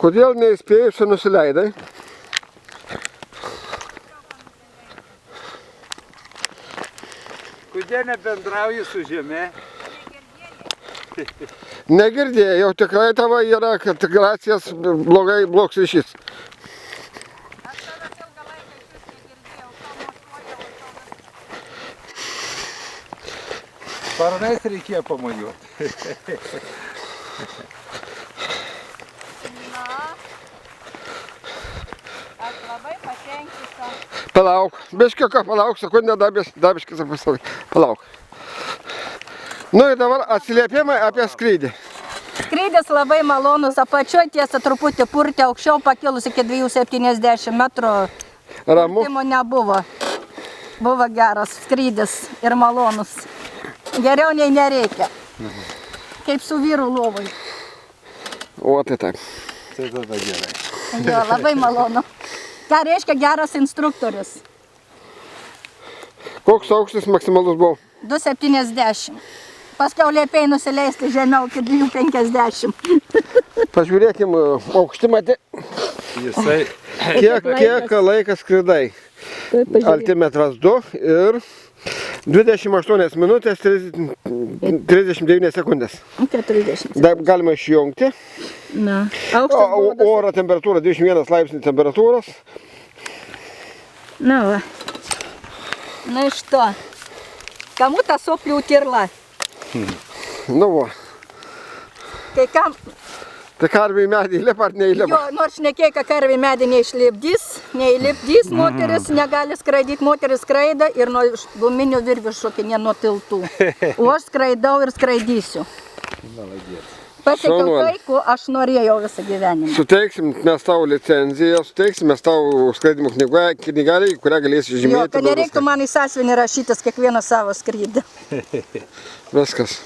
Kodėl neįspėjusi nusileidai? Kodėl nebendrauji su žeme? Negirdėjau, tikrai tavo yra, kad gracijas blogs ryšys. Aš tavęs ilgą laiką iš vis negirdėjau, ką Sparnais reikėjo pamojuoti. Na, aš labai patenkinta. Palauk, biškio ką palauk, sekundę dabiškis ar pasavai. Palauk. Nu ir dabar atsiliepimai apie skrydį. Skrydis labai malonus, apačioj tiesa truputį purtė, aukščiau pakilus iki 270 metrų. Ramu. Purtimo nebuvo. Buvo geras skrydis ir malonus. Geriau nei nereikia. Kaip su vyru lovai. O tai taip. Tai tada gerai. Jo, labai malonu. Ką reiškia geras instruktorius? Koks aukštis maksimalus buvo? 270. Paskiau liepėjai nusileisti žemiau iki 250. Pažiūrėkim aukštimą. Jisai Kiek laikas skridai? Altimetras 2 ir 28 minutės 39 sekundės. 40. Dar galima išjungti. Na, aukštas buvo. Oro temperatūra 21 laipsnių temperatūros. Na va. Na iš to. Kamu ta soplių tirla? Nu va. Kai kam... Tai karvį į medį įlipa ar neįlipa? Jo, nors šnekėjo, kad karvį medį neįlipdys, moteris negali skraidyti, moteris skraida ir nuo guminių virvių šokinė nuo tiltų. O aš skraidau ir skraidysiu. Pasiekiau tai, ko aš norėjau visą gyvenimą. Suteiksim mes tau licenciją, suteiksim mes tau skraidimo knygelį, kurią galėsi žymėti. Jo, kad nereiktų man į sąsiuvinį rašytis kiekvieną savo skrydį. Viskas.